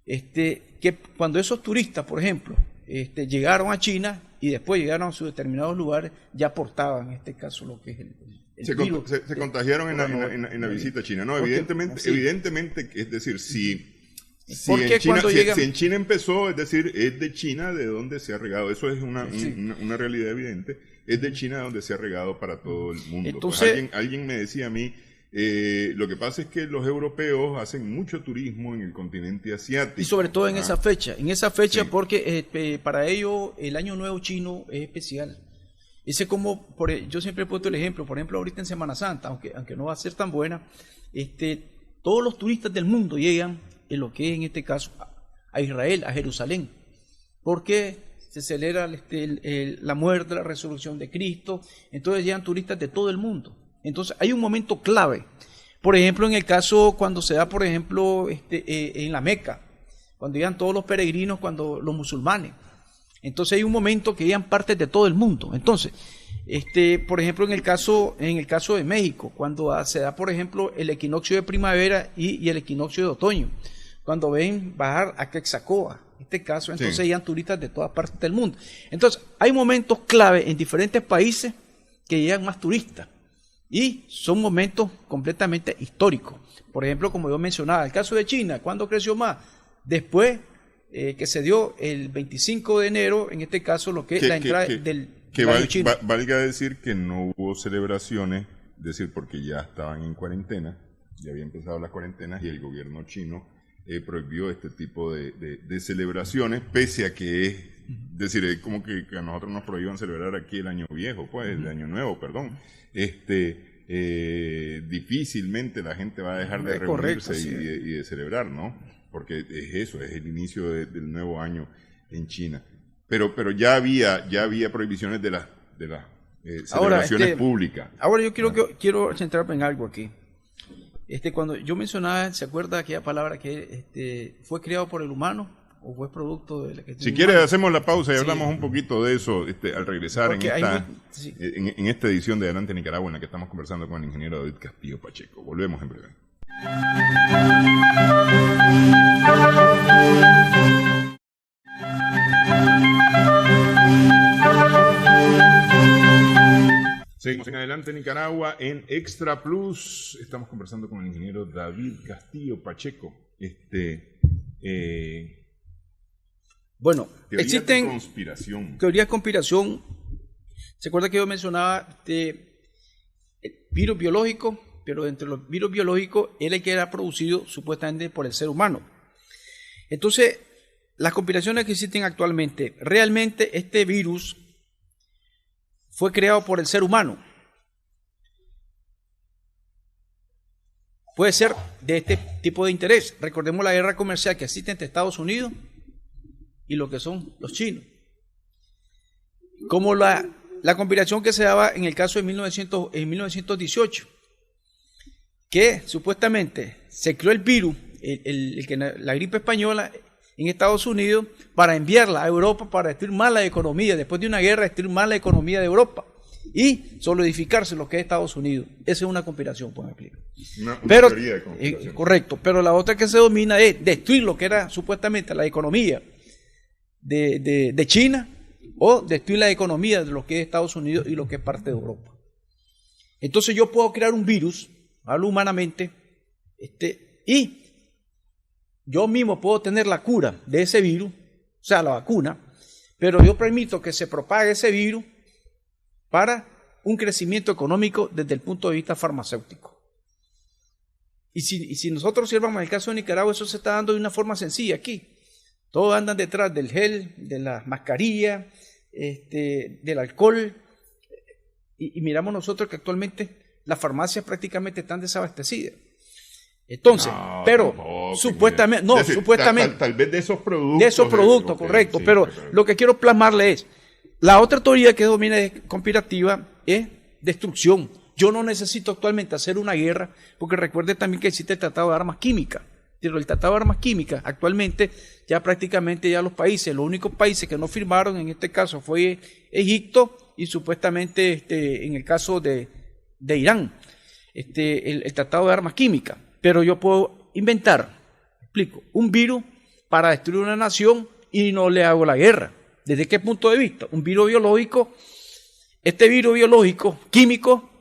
Que cuando esos turistas, por ejemplo, llegaron a China y después llegaron a sus determinados lugares, ya portaban, en este caso, lo que es el virus. Se contagiaron en la visita a China. No, evidentemente, es decir, si en China empezó, es decir, es de China de donde se ha regado. Eso es una realidad evidente. Es de China donde se ha regado para todo el mundo. Entonces, pues alguien me decía a mí, lo que pasa es que los europeos hacen mucho turismo en el continente asiático. Y sobre todo en esa fecha. Sí. Porque para ellos el Año Nuevo chino es especial. Ese como, yo siempre he puesto el ejemplo, por ejemplo, ahorita en Semana Santa, aunque no va a ser tan buena, todos los turistas del mundo llegan, en lo que es en este caso, a Israel, a Jerusalén, porque se celebra la muerte, la resurrección de Cristo, entonces llegan turistas de todo el mundo. Entonces hay un momento clave, por ejemplo, en el caso cuando se da, por ejemplo, en la Meca, cuando llegan todos los peregrinos, cuando los musulmanes. Entonces hay un momento que llegan partes de todo el mundo. Entonces, por ejemplo, en el caso de México, cuando se da, por ejemplo, el equinoccio de primavera y el equinoccio de otoño, cuando ven bajar a Quexacoa, en este caso, entonces llegan turistas de todas partes del mundo. Entonces, hay momentos clave en diferentes países que llegan más turistas y son momentos completamente históricos. Por ejemplo, como yo mencionaba, el caso de China, ¿cuándo creció más? Después que se dio el 25 de enero, en este caso lo que es la entrada del año chino. Valga decir que no hubo celebraciones, es decir, porque ya estaban en cuarentena, ya había empezado las cuarentenas y el gobierno chino prohibió este tipo de celebraciones, pese a que es decir, es como que a nosotros nos prohíban celebrar aquí el año viejo, pues, el año nuevo, perdón. Difícilmente la gente va a dejar de reunirse y de celebrar, ¿no? Porque es eso, es el inicio del nuevo año en China. Pero ya había prohibiciones de las celebraciones públicas. Ahora yo quiero centrarme en algo aquí. Cuando yo mencionaba, ¿se acuerda aquella palabra que fue creado por el humano o fue producto de la que... Si quieres hacemos la pausa y hablamos un poquito de eso al regresar en esta edición de Adelante Nicaragua, en la que estamos conversando con el ingeniero David Castillo Pacheco. Volvemos en breve. Seguimos en Adelante Nicaragua en Extra Plus. Estamos conversando con el ingeniero David Castillo Pacheco. Bueno, existen teorías de conspiración. ¿Se acuerda que yo mencionaba el virus biológico? Pero entre los virus biológicos, él es el que era producido supuestamente por el ser humano. Entonces, las conspiraciones que existen actualmente, realmente este virus fue creado por el ser humano. Puede ser de este tipo de interés. Recordemos la guerra comercial que existe entre Estados Unidos y lo que son los chinos. Como la conspiración que se daba en el caso de 1918, que supuestamente se creó el virus, la gripe española en Estados Unidos, para enviarla a Europa para destruir más la economía, después de una guerra, destruir más la economía de Europa y solidificarse lo que es Estados Unidos. Esa es una conspiración, pues me explico. Una teoría de conspiración. Correcto, pero la otra que se domina es destruir lo que era supuestamente la economía de China, o destruir la economía de lo que es Estados Unidos y lo que es parte de Europa. Entonces yo puedo crear un virus, hablo humanamente, y yo mismo puedo tener la cura de ese virus, o sea, la vacuna, pero yo permito que se propague ese virus para un crecimiento económico desde el punto de vista farmacéutico. Y si nosotros observamos el caso de Nicaragua, eso se está dando de una forma sencilla aquí. Todos andan detrás del gel, de la mascarilla, del alcohol, y miramos nosotros que actualmente las farmacias prácticamente están desabastecidas. Entonces, supuestamente, tal vez de esos productos. De esos productos, correcto, sí, pero lo que quiero plasmarle es, la otra teoría que domina es conspirativa es destrucción. Yo no necesito actualmente hacer una guerra, porque recuerde también que existe el Tratado de Armas Químicas. Pero el Tratado de Armas Químicas, actualmente ya prácticamente ya los únicos países que no firmaron en este caso fue Egipto y supuestamente en el caso de Irán, el Tratado de Armas Químicas. Pero yo puedo inventar, explico, un virus para destruir una nación y no le hago la guerra. ¿Desde qué punto de vista? Un virus biológico, este virus biológico, químico,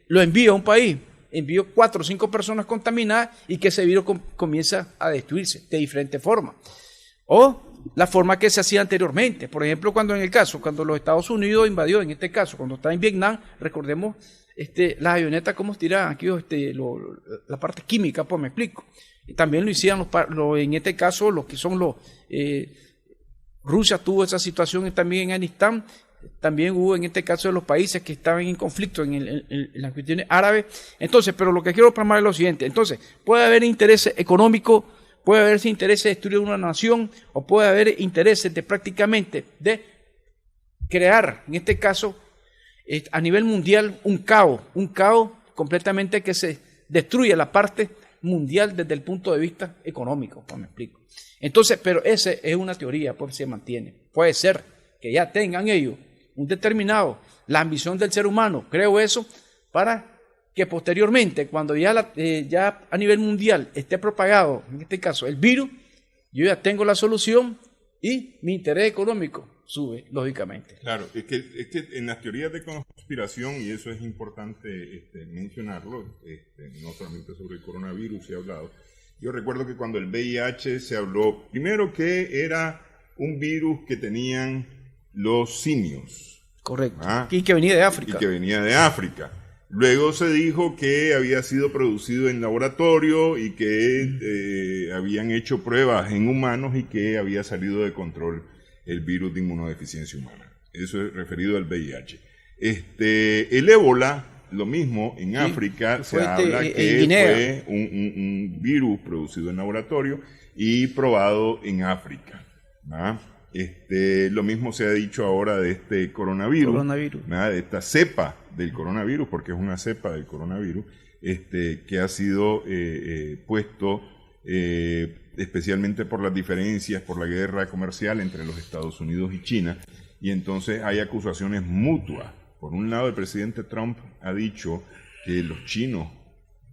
lo envío a un país, envío 4 o 5 personas contaminadas y que ese virus comienza a destruirse de diferentes formas. O la forma que se hacía anteriormente. Por ejemplo, cuando los Estados Unidos invadió, en este caso, cuando estaba en Vietnam, recordemos las avionetas cómo tiraban aquí la parte química, pues me explico. Y también lo hicieron en este caso los que son Rusia tuvo esa situación también en Afganistán. También hubo en este caso de los países que estaban en conflicto en las cuestiones árabes. Entonces, pero lo que quiero plasmar es lo siguiente. Entonces, puede haber intereses económicos, puede haber intereses de destruir una nación, o puede haber intereses de prácticamente de crear, en este caso, a nivel mundial, un caos completamente que se destruye la parte mundial desde el punto de vista económico, pues me explico. Entonces, pero esa es una teoría, pues se mantiene. Puede ser que ya tengan ellos un determinado, la ambición del ser humano, creo eso, para que posteriormente, cuando ya a nivel mundial esté propagado, en este caso el virus, yo ya tengo la solución y mi interés económico sube, lógicamente. Claro, es que en las teorías de conspiración, y eso es importante mencionarlo, no solamente sobre el coronavirus se ha hablado, Yo recuerdo que cuando el VIH se habló, primero que era un virus que tenían los simios. Correcto. ¿Ah? Y que venía de África. Y que venía de África. Luego se dijo que había sido producido en laboratorio y que habían hecho pruebas en humanos y que había salido de control el virus de inmunodeficiencia humana. Eso es referido al VIH. El ébola, lo mismo, en África se habla que fue un virus producido en laboratorio y probado en África. ¿Ah? Lo mismo se ha dicho ahora de este coronavirus. De esta cepa del coronavirus, porque es una cepa del coronavirus, que ha sido puesto especialmente por las diferencias, por la guerra comercial entre los Estados Unidos y China, y entonces hay acusaciones mutuas. Por un lado, el presidente Trump ha dicho que los chinos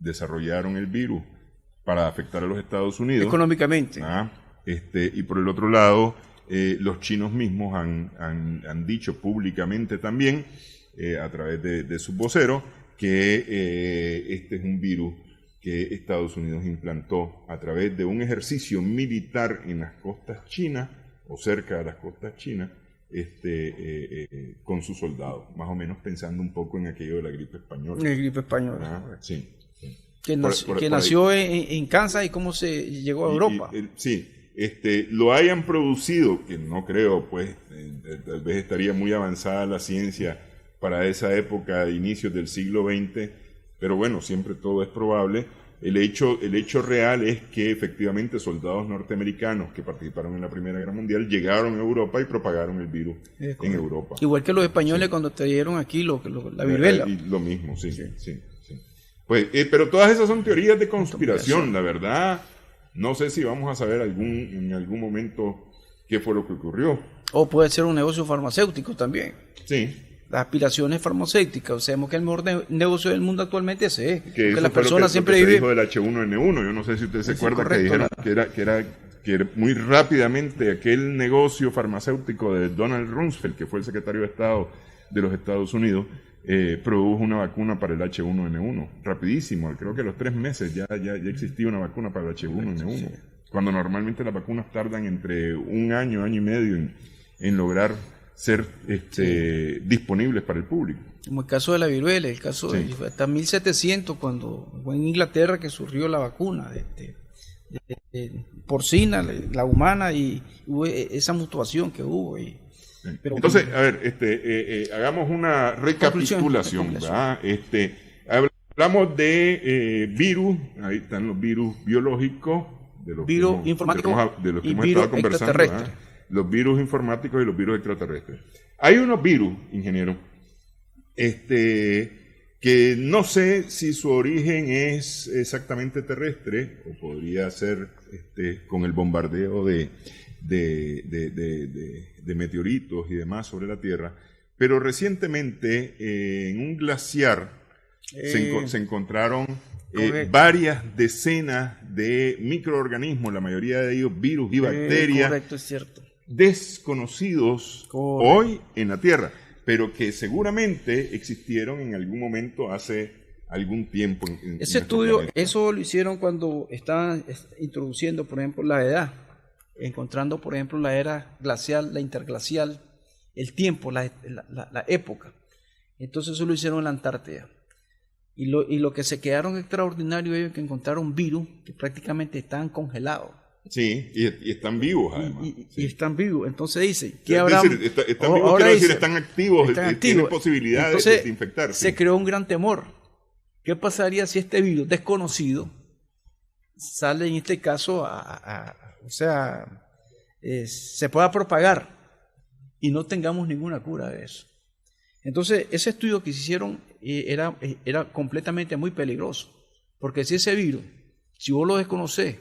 desarrollaron el virus para afectar a los Estados Unidos. Económicamente. Y por el otro lado, los chinos mismos han dicho públicamente también, a través de sus voceros, que este es un virus que Estados Unidos implantó a través de un ejercicio militar en las costas chinas, o cerca de las costas chinas, con sus soldados, más o menos pensando un poco en aquello de la gripe española. La gripe española. Sí. Que nació en Kansas y cómo se llegó a Europa. Lo hayan producido, que no creo, pues, tal vez estaría muy avanzada la ciencia para esa época, inicios del siglo XX, pero bueno, siempre todo es probable. El hecho real es que efectivamente soldados norteamericanos que participaron en la Primera Guerra Mundial llegaron a Europa y propagaron el virus en Europa. Igual que los españoles cuando trajeron aquí la viruela. Lo mismo, sí. Pues, pero todas esas son teorías de conspiración, la verdad. No sé si vamos a saber en algún momento qué fue lo que ocurrió. O puede ser un negocio farmacéutico también. Sí. Las aspiraciones farmacéuticas. Sabemos que el mejor negocio del mundo actualmente es ese. Que las personas siempre viven. Dijo del H1N1. Yo no sé si usted se acuerda que dijeron que muy rápidamente aquel negocio farmacéutico de Donald Rumsfeld, que fue el secretario de Estado de los Estados Unidos, produjo una vacuna para el H1N1. Rapidísimo. Creo que a los 3 meses ya existía una vacuna para el H1N1. Sí. Cuando normalmente las vacunas tardan entre un año y medio en lograr ser disponibles para el público. Como el caso de la viruela, el caso de hasta 1700 cuando fue en Inglaterra que surgió la vacuna de porcina, la humana, y hubo esa mutuación que hubo. Pero entonces, a ver, hagamos una recapitulación, ¿verdad? Hablamos de virus, ahí están los virus biológicos, de los virus informáticos que hemos estado conversando, los virus informáticos y los virus extraterrestres. Hay unos virus, ingeniero, que no sé si su origen es exactamente terrestre, o podría ser con el bombardeo de meteoritos y demás sobre la Tierra, pero recientemente en un glaciar se encontraron varias decenas de microorganismos, la mayoría de ellos virus y bacterias. Correcto, es cierto. Desconocidos hoy en la Tierra, pero que seguramente existieron en algún momento hace algún tiempo. Ese estudio, eso lo hicieron cuando estaban introduciendo, por ejemplo, la edad, encontrando, por ejemplo, la era glacial, la interglacial, el tiempo, la época. Entonces eso lo hicieron en la Antártida. Y lo que se quedaron extraordinario es que encontraron virus que prácticamente estaban congelados. Sí, y están vivos además. Y están vivos. Entonces dice, ¿qué habrá? Están vivos, quiero decir, están activos, tienen posibilidad de infectarse. Se creó un gran temor. ¿Qué pasaría si este virus desconocido sale en este caso se pueda propagar y no tengamos ninguna cura de eso? Entonces, ese estudio que se hicieron era completamente muy peligroso, porque si ese virus, si vos lo desconocés,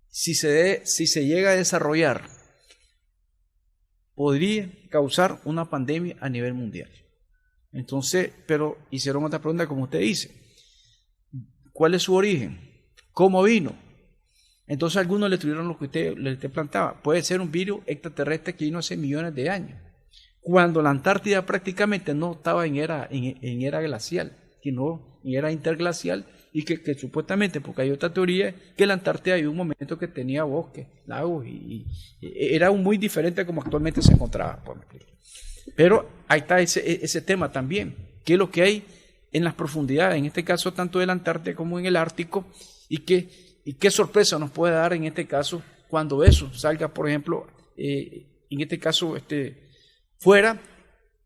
si se llega a desarrollar, podría causar una pandemia a nivel mundial. Entonces, pero hicieron otra pregunta, como usted dice, ¿cuál es su origen? ¿Cómo vino? Entonces algunos le tuvieron lo que usted planteaba, puede ser un virus extraterrestre que vino hace millones de años, cuando la Antártida prácticamente no estaba en era glacial, sino en era interglacial, y que supuestamente, porque hay otra teoría, que la Antártida hay un momento que tenía bosques, lagos, y era muy diferente a como actualmente se encontraba. Pero ahí está ese tema también, qué es lo que hay en las profundidades, en este caso tanto de la Antártida como en el Ártico, y qué sorpresa nos puede dar en este caso cuando eso salga, por ejemplo, en este caso fuera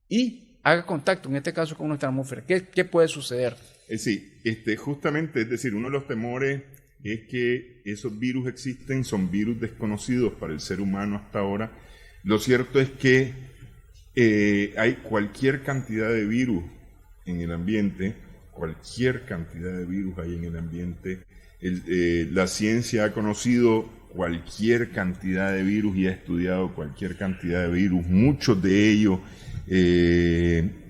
y haga contacto, en este caso con nuestra atmósfera. ¿Qué puede suceder? Sí, justamente, es decir, uno de los temores es que esos virus existen, son virus desconocidos para el ser humano hasta ahora. Lo cierto es que hay cualquier cantidad de virus en el ambiente, cualquier cantidad de virus hay en el ambiente. La ciencia ha conocido cualquier cantidad de virus y ha estudiado cualquier cantidad de virus. Muchos de ellos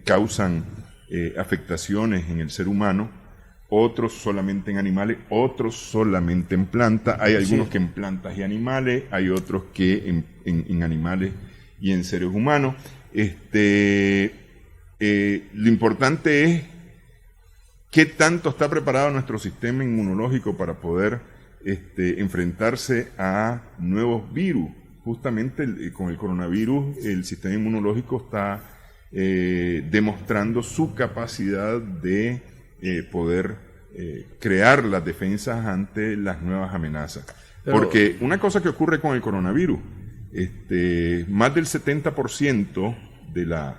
causan afectaciones en el ser humano, otros solamente en animales, otros solamente en plantas. Hay algunos que en plantas y animales, hay otros que en animales y en seres humanos. Lo importante es qué tanto está preparado nuestro sistema inmunológico para poder enfrentarse a nuevos virus. Justamente con el coronavirus el sistema inmunológico está demostrando su capacidad de poder crear las defensas ante las nuevas amenazas. Porque una cosa que ocurre con el coronavirus, más del 70% de las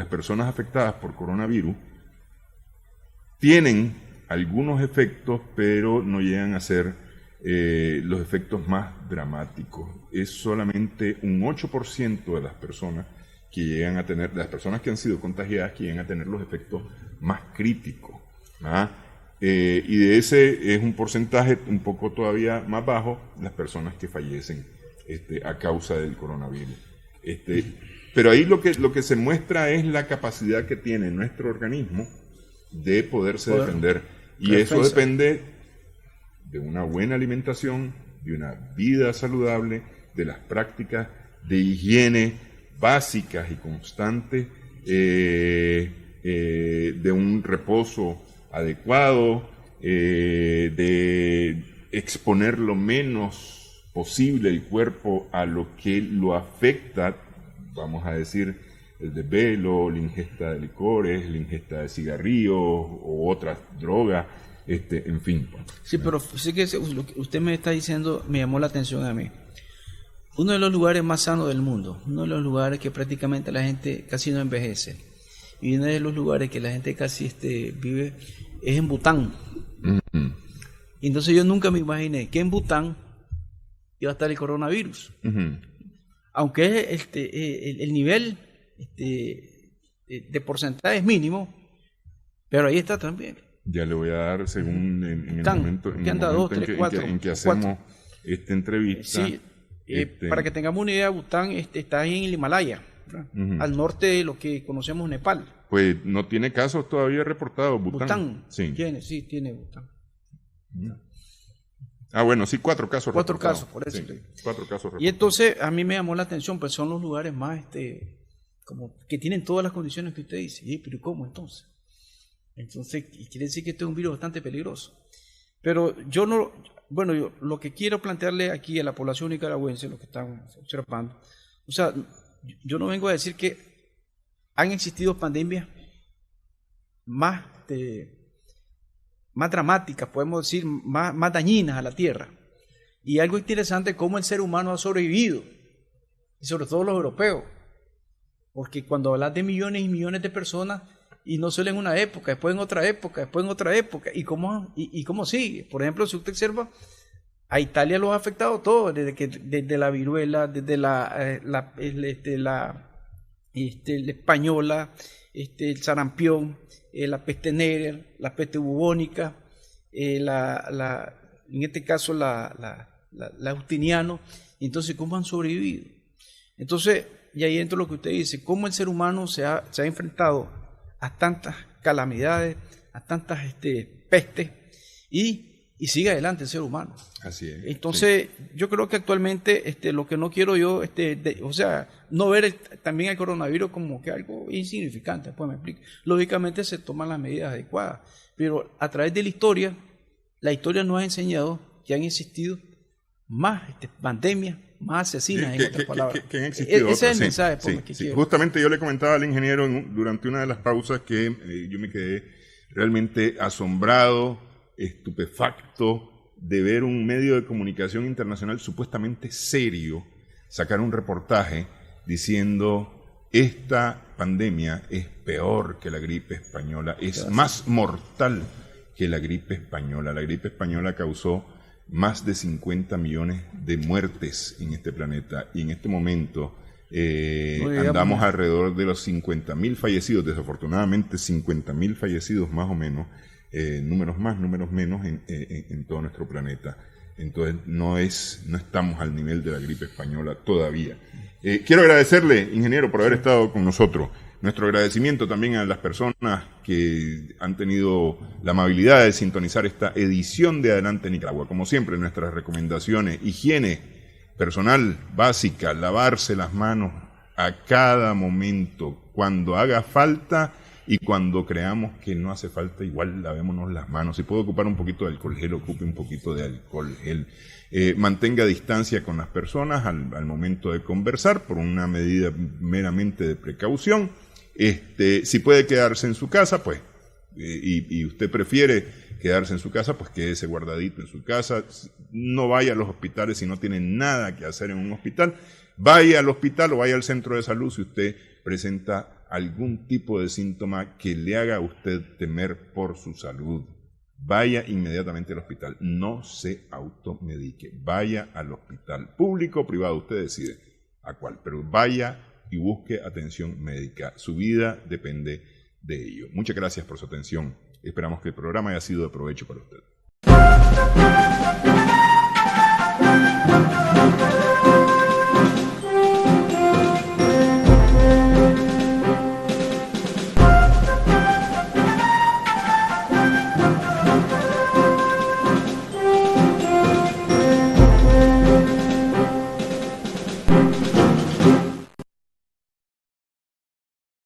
personas afectadas por coronavirus tienen algunos efectos, pero no llegan a ser los efectos más dramáticos. Es solamente un 8% de las personas que llegan a tener, de las personas que han sido contagiadas, que llegan a tener los efectos más críticos. Y de ese es un porcentaje un poco todavía más bajo las personas que fallecen a causa del coronavirus. Pero ahí lo que se muestra es la capacidad que tiene nuestro organismo de poderse defender. Y eso depende de una buena alimentación, de una vida saludable, de las prácticas de higiene básicas y constantes, de un reposo adecuado, de exponer lo menos posible el cuerpo a lo que lo afecta, vamos a decir, el desvelo, la ingesta de licores, la ingesta de cigarrillos o otras drogas, en fin. Sí, pero sí que lo que usted me está diciendo me llamó la atención a mí. Uno de los lugares más sanos del mundo, uno de los lugares que prácticamente la gente casi no envejece, y uno de los lugares que la gente casi vive es en Bután. Uh-huh. Y entonces yo nunca me imaginé que en Bután iba a estar el coronavirus. Uh-huh. Aunque el nivel de porcentaje es mínimo, pero ahí está también. Ya le voy a dar según en el momento en que hacemos esta entrevista. Sí, para que tengamos una idea, Bután está ahí en el Himalaya, uh-huh, al norte de lo que conocemos Nepal. Pues no tiene casos todavía reportados, Bután. Sí, tiene Bután. Uh-huh. Bueno, sí, 4 casos reportados. 4 casos, por eso. Sí, 4 casos reportados. Y entonces a mí me llamó la atención, pues son los lugares más, como que tienen todas las condiciones que usted dice. Pero ¿cómo entonces? Entonces, quiere decir que este es un virus bastante peligroso. Pero yo lo que quiero plantearle aquí a la población nicaragüense, lo que están observando, o sea, yo no vengo a decir que han existido pandemias más dramáticas, podemos decir, más dañinas a la Tierra. Y algo interesante es cómo el ser humano ha sobrevivido, y sobre todo los europeos, porque cuando hablas de millones y millones de personas, y no solo en una época, después en otra época, después en otra época, y cómo sigue. Por ejemplo, si usted observa, a Italia los ha afectado todo, desde la viruela, desde la española, el sarampión, la peste negra, la peste bubónica, en este caso la Justiniano. Entonces, ¿cómo han sobrevivido? Entonces, y ahí entra lo que usted dice, cómo el ser humano se ha enfrentado a tantas calamidades, a tantas pestes, y sigue adelante el ser humano. Así es. Entonces, sí, yo creo que actualmente lo que no quiero yo, o sea, no ver también el coronavirus como que algo insignificante, pues me explico. Lógicamente se toman las medidas adecuadas, pero a través de la historia la historia nos ha enseñado que han existido más pandemias, más asesinas, en otras palabras. Que han existido Ese es el otras, mensaje. sí, Que sí. quiero. Justamente yo le comentaba al ingeniero durante una de las pausas que yo me quedé realmente asombrado, estupefacto de ver un medio de comunicación internacional supuestamente serio sacar un reportaje diciendo: esta pandemia es peor que la gripe española, es más mortal que la gripe española. La gripe española causó más de 50 millones de muertes en este planeta, y en este momento andamos alrededor de los 50.000 fallecidos, desafortunadamente 50.000 fallecidos más o menos, números más, números menos en todo nuestro planeta. Entonces no estamos al nivel de la gripe española todavía. Quiero agradecerle, ingeniero, por haber estado con nosotros. Nuestro agradecimiento también a las personas que han tenido la amabilidad de sintonizar esta edición de Adelante Nicaragua. Como siempre, nuestras recomendaciones: higiene personal básica, lavarse las manos a cada momento, cuando haga falta y cuando creamos que no hace falta, igual lavémonos las manos. Si puede ocupar un poquito de alcohol gel, ocupe un poquito de alcohol gel. Mantenga distancia con las personas al momento de conversar, por una medida meramente de precaución. Si puede quedarse en su casa, pues, y usted prefiere quedarse en su casa, pues quédese guardadito en su casa. No vaya a los hospitales si no tiene nada que hacer en un hospital. Vaya al hospital o vaya al centro de salud si usted presenta algún tipo de síntoma que le haga a usted temer por su salud. Vaya inmediatamente al hospital. No se automedique. Vaya al hospital, público o privado, usted decide a cuál, pero vaya y busque atención médica. Su vida depende de ello. Muchas gracias por su atención. Esperamos que el programa haya sido de provecho para usted.